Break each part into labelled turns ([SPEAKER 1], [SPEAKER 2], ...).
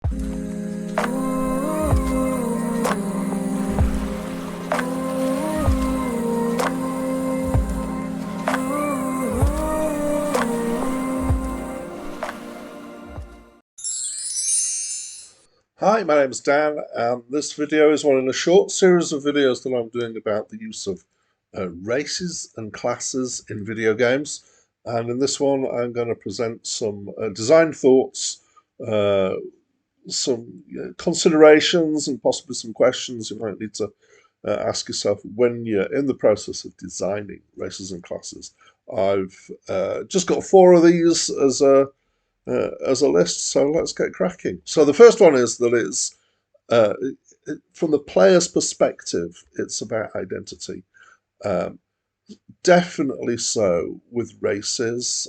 [SPEAKER 1] Hi, my name is Dan, and this video is one in a short series of videos that I'm doing about the use of races and classes in video games. And in this one, I'm going to present some design thoughts, some considerations, and possibly some questions you might need to ask yourself when you're in the process of designing races and classes. I've just got 4 of these as a list, so let's get cracking. So the first one is that it's uh, from the player's perspective, it's about identity. Um, Definitely so with races,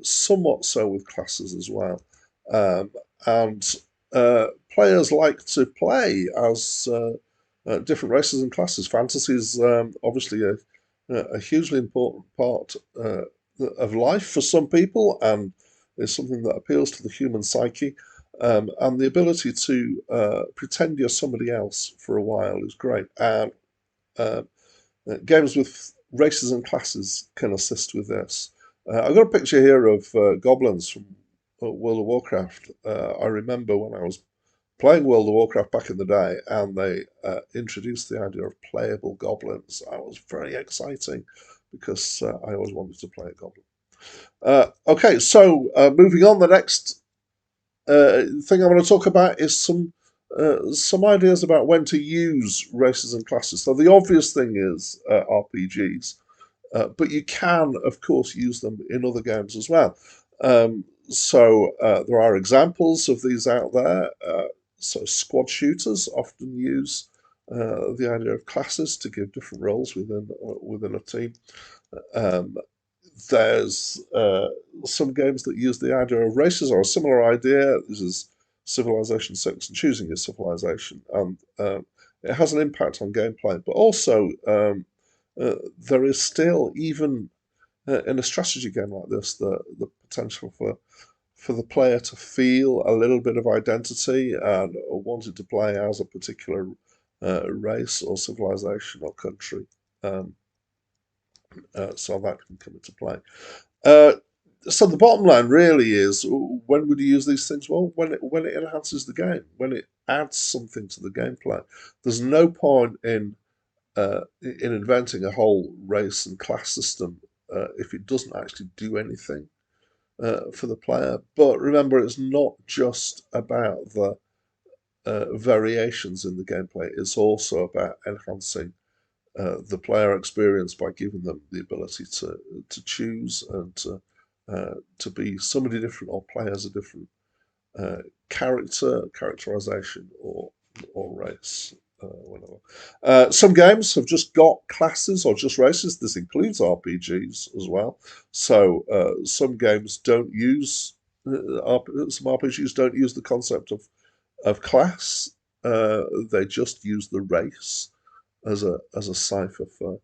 [SPEAKER 1] somewhat so with classes as well. Um, and Players like to play as different races and classes. Fantasy is obviously a hugely important part of life for some people, and is something that appeals to the human psyche. And the ability to pretend you're somebody else for a while is great. And uh, games with races and classes can assist with this. I've got a picture here of goblins from World of Warcraft. I remember when I was playing World of Warcraft back in the day, and they introduced the idea of playable goblins. That was very exciting because I always wanted to play a goblin. Okay, so moving on, the next thing I want to talk about is some ideas about when to use races and classes. So the obvious thing is RPGs, but you can, of course, use them in other games as well. There are examples of these out there. So squad shooters often use the idea of classes to give different roles within a team. Um, there's some games that use the idea of races or a similar idea. This is Civilization 6 and choosing your civilization. And it has an impact on gameplay, but also there is still, even in a strategy game like this, the potential for the player to feel a little bit of identity and wanted to play as a particular race or civilization or country. Um, so that can come into play. Uh, so the bottom line really is, when would you use these things? Well, when it enhances the game, when it adds something to the gameplay. There's no point in inventing a whole race and class system if it doesn't actually do anything for the player. But remember, it's not just about the variations in the gameplay. It's also about enhancing the player experience by giving them the ability to choose and to be somebody different or play as a different characterization or race. Some games have just got classes or just races. This includes RPGs as well. So some games don't use some RPGs don't use the concept of class. They just use the race as a cipher for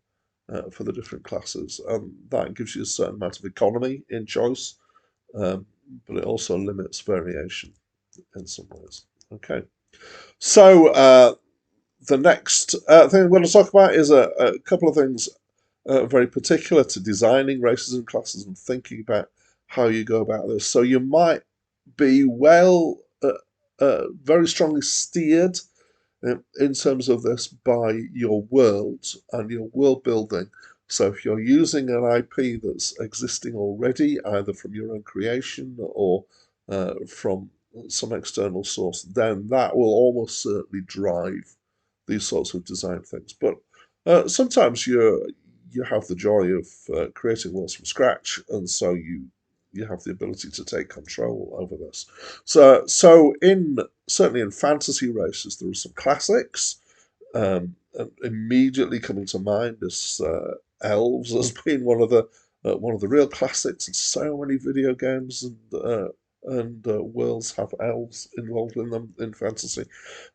[SPEAKER 1] the different classes, and that gives you a certain amount of economy in choice, um, but it also limits variation in some ways. Okay, so the next thing I'm going to talk about is a couple of things very particular to designing races and classes and thinking about how you go about this. So you might be very strongly steered in terms of this by your world and your world building. So if you're using an IP that's existing already, either from your own creation or from some external source, then that will almost certainly drive these sorts of design things. But sometimes you have the joy of creating worlds from scratch, and so you have the ability to take control over this. So in certainly in fantasy races, there are some classics. And immediately coming to mind is Elves has been one of the real classics, and so many video games and worlds have elves involved in them in fantasy.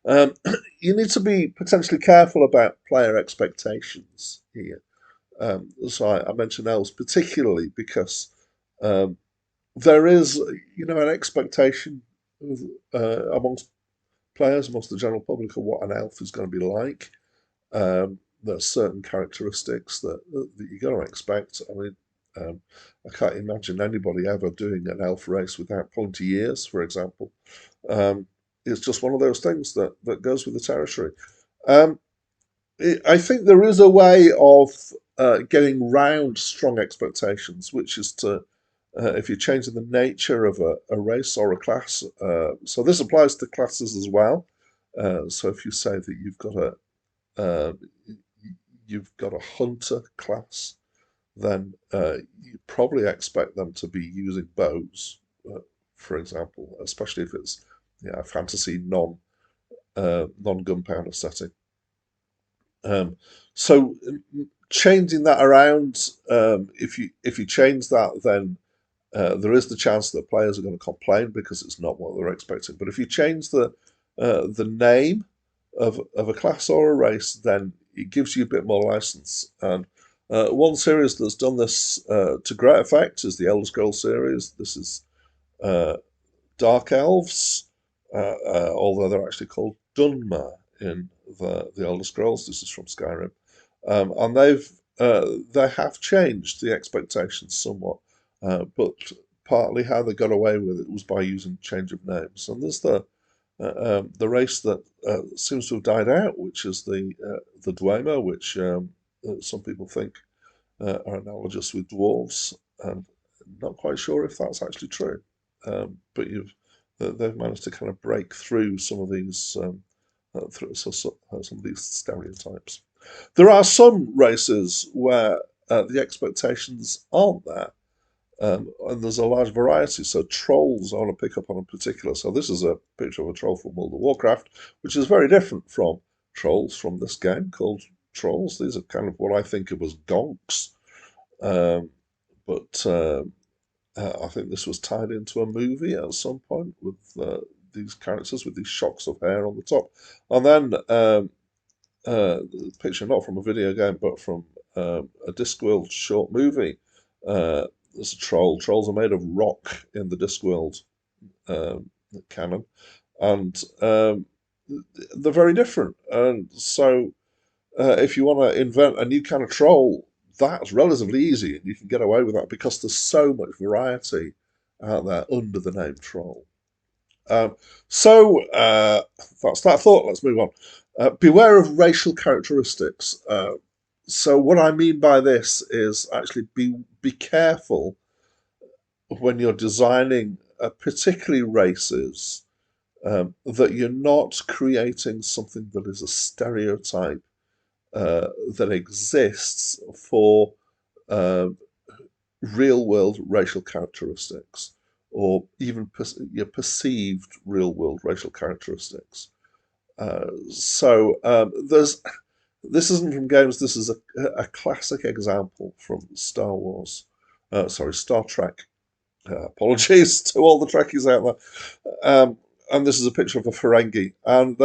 [SPEAKER 1] Um, you need to be potentially careful about player expectations here. So I mentioned elves particularly because um, there is, an expectation amongst players, amongst the general public, of what an elf is going to be like. There's certain characteristics that you're going to expect. I mean, I can't imagine anybody ever doing an elf race without pointy ears, for example. Um, it's just one of those things that goes with the territory. Um, I think there is a way of getting round strong expectations, which is to if you're changing the nature of a race or a class. So this applies to classes as well. So if you say that uh, you've got a hunter class, then you probably expect them to be using bows, for example, especially if it's a fantasy non gunpowder setting. Um, so changing that around, if you change that, then there is the chance that players are going to complain because it's not what they're expecting. But if you change the name of a class or a race, then it gives you a bit more license. And one series that's done this to great effect is the Elder Scrolls series. This is uh, Dark Elves, although they're actually called Dunmer in the Elder Scrolls. This is from Skyrim, and they have changed the expectations somewhat, but partly how they got away with it was by using change of names. And there's the race that seems to have died out, which is the Dwemer, which some people think are analogous with dwarves, and not quite sure if that's actually true. But they've managed to kind of break through some of these some of these stereotypes. There are some races where the expectations aren't there, and there's a large variety. So trolls, I want to pick up on in particular. So this is a picture of a troll from World of Warcraft, which is very different from trolls from this game called Trolls. These are kind of what I think of as gonks, um, but I think this was tied into a movie at some point with these characters with these shocks of hair on the top. And then the picture not from a video game, but from a Discworld short movie. There's a troll. Trolls are made of rock in the Discworld um, canon, and they're very different. And so, if you want to invent a new kind of troll, that's relatively easy, and you can get away with that because there's so much variety out there under the name troll. Um, so that's that thought. Let's move on. Beware of racial characteristics. So what I mean by this is actually be careful when you're designing, particularly races, that you're not creating something that is a stereotype that exists for uh, real world racial characteristics or even your perceived real world racial characteristics. So there's this isn't from games. This is a classic example from Star Wars. Sorry, Star Trek. Apologies to all the Trekkies out there. And this is a picture of a Ferengi, and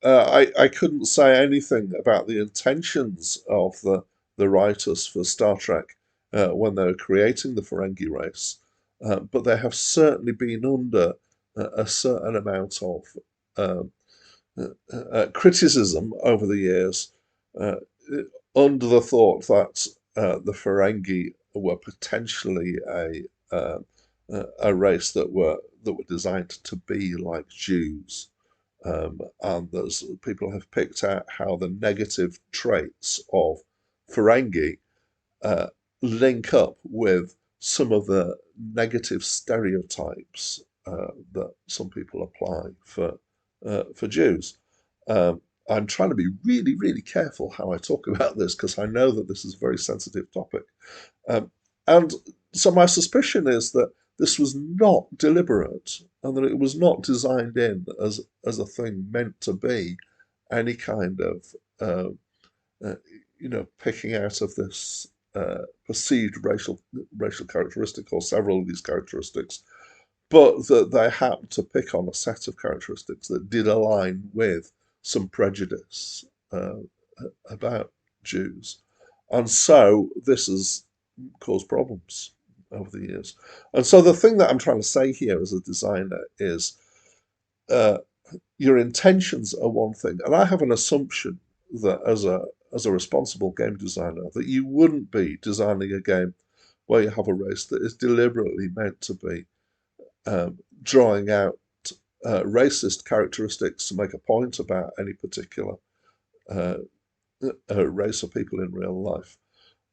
[SPEAKER 1] I couldn't say anything about the intentions of the writers for Star Trek when they were creating the Ferengi race, but they have certainly been under a certain amount of um, criticism over the years, uh, under the thought that the Ferengi were potentially a race that were designed to be like Jews. And there's people have picked out how the negative traits of Ferengi uh, link up with some of the negative stereotypes that some people apply for Jews. Um, I'm trying to be really, really careful how I talk about this because I know that this is a very sensitive topic. Um, and so my suspicion is that this was not deliberate and that it was not designed in as a thing meant to be any kind of uh, uh, picking out of this perceived racial characteristic or several of these characteristics, but that they happened to pick on a set of characteristics that did align with some prejudice uh, about Jews. And so this has caused problems over the years. And so the thing that I'm trying to say here as a designer is uh, your intentions are one thing, and I have an assumption that as a responsible game designer, that you wouldn't be designing a game where you have a race that is deliberately meant to be drawing out racist characteristics to make a point about any particular uh, race of people in real life.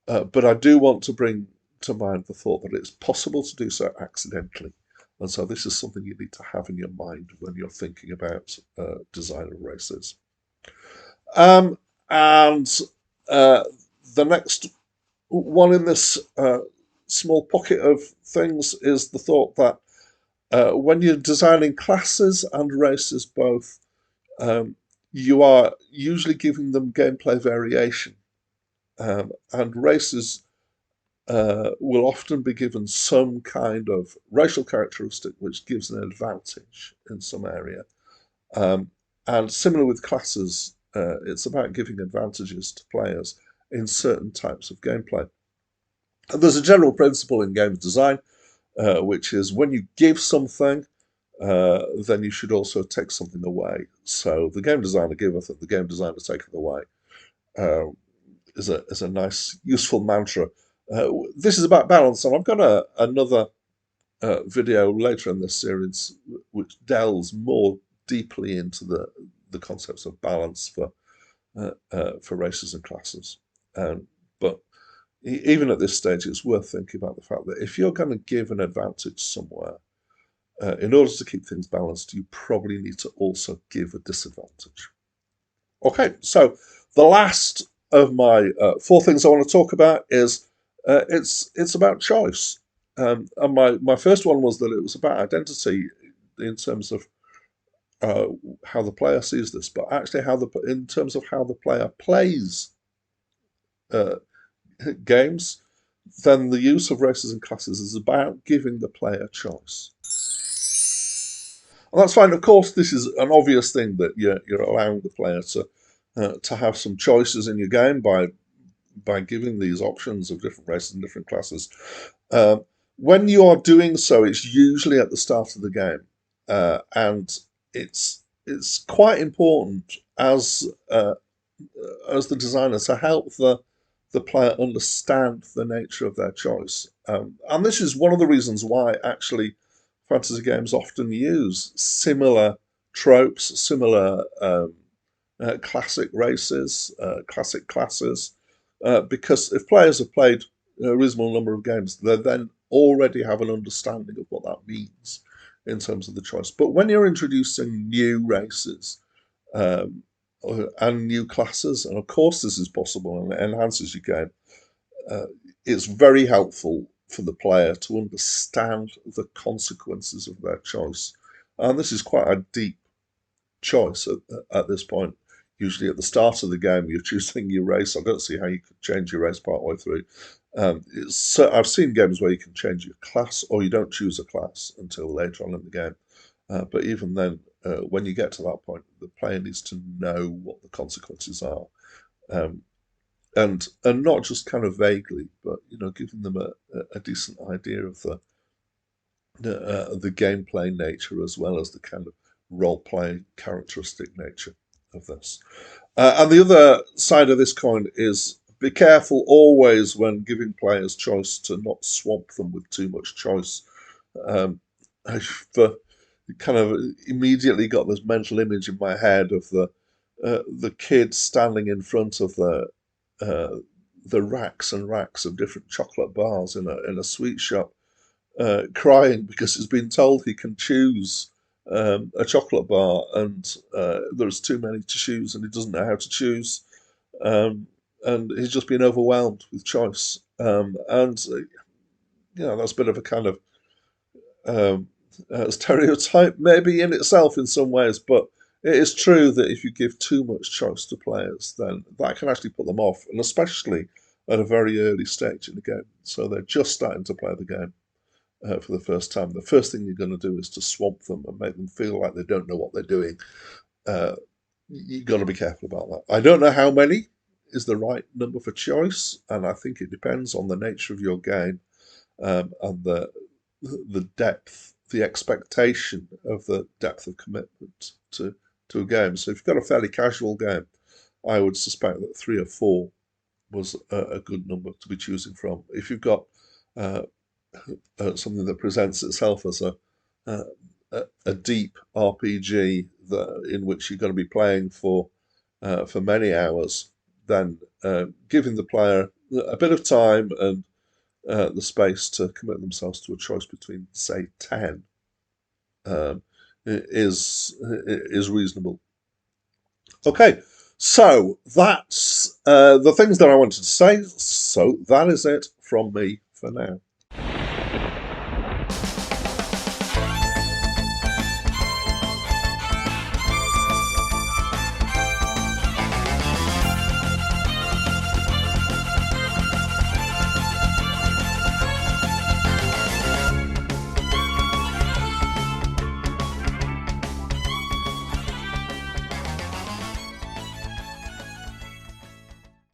[SPEAKER 1] But I do want to bring to mind the thought that it's possible to do so accidentally. And so this is something you need to have in your mind when you're thinking about design of races. Um, and uh, the next one in this small pocket of things is the thought that when you're designing classes and races both, you are usually giving them gameplay variation. And races will often be given some kind of racial characteristic which gives an advantage in some area. Um, and similar with classes, it's about giving advantages to players in certain types of gameplay. And there's a general principle in games design, which is when you give something, then you should also take something away. So the game designer giveth and the game designer taketh away. Uh, is a nice, useful mantra. This is about balance, and I've got another video later in this series which delves more deeply into the concepts of balance for races and classes. But even at this stage, it's worth thinking about the fact that if you're going to give an advantage somewhere, in order to keep things balanced, you probably need to also give a disadvantage. Okay, so the last of my four things I want to talk about is it's about choice. And my first one was that it was about identity in terms of uh, how the player sees this, but actually how the in terms of how the player plays uh, games, then the use of races and classes is about giving the player choice. And that's fine. Of course, this is an obvious thing that you're allowing the player to have some choices in your game by giving these options of different races and different classes. Um, when you are doing so, it's usually at the start of the game, and it's quite important as the designer to help the player understand the nature of their choice. And this is one of the reasons why actually fantasy games often use similar tropes, similar classic races, classic classes, because if players have played a reasonable number of games, they then already have an understanding of what that means in terms of the choice. But when you're introducing new races, um, and new classes, and of course this is possible and it enhances your game, uh, it's very helpful for the player to understand the consequences of their choice. And this is quite a deep choice at this point. Usually at the start of the game, you're choosing your race. I don't see how you could change your race partway through. I've seen games where you can change your class or you don't choose a class until later on in the game. But even then, when you get to that point, the player needs to know what the consequences are, um, and not just kind of vaguely, but giving them a decent idea of the gameplay nature as well as the kind of role playing characteristic nature of this. And the other side of this coin is be careful always when giving players choice to not swamp them with too much choice. Um, I've kind of immediately got this mental image in my head of the kids standing in front of the racks and racks of different chocolate bars in a sweet shop, crying because he's been told he can choose a chocolate bar and there's too many to choose and he doesn't know how to choose, um, and he's just been overwhelmed with choice. And that's a bit of a kind of um, stereotype maybe in itself in some ways, but it is true that if you give too much choice to players, then that can actually put them off, and especially at a very early stage in the game. So they're just starting to play the game for the first time. The first thing you're going to do is to swamp them and make them feel like they don't know what they're doing. Uh, you've got to be careful about that. I don't know how many is the right number for choice, and I think it depends on the nature of your game and the depth the expectation of the depth of commitment to a game. So if you've got a fairly casual game, I would suspect that 3 or 4 was a good number to be choosing from. If you've got uh, something that presents itself as a deep RPG in which you're going to be playing for many hours, then giving the player a bit of time and the space to commit themselves to a choice between, say, 10 um, is reasonable. Okay, so that's the things that I wanted to say. So that is it from me for now.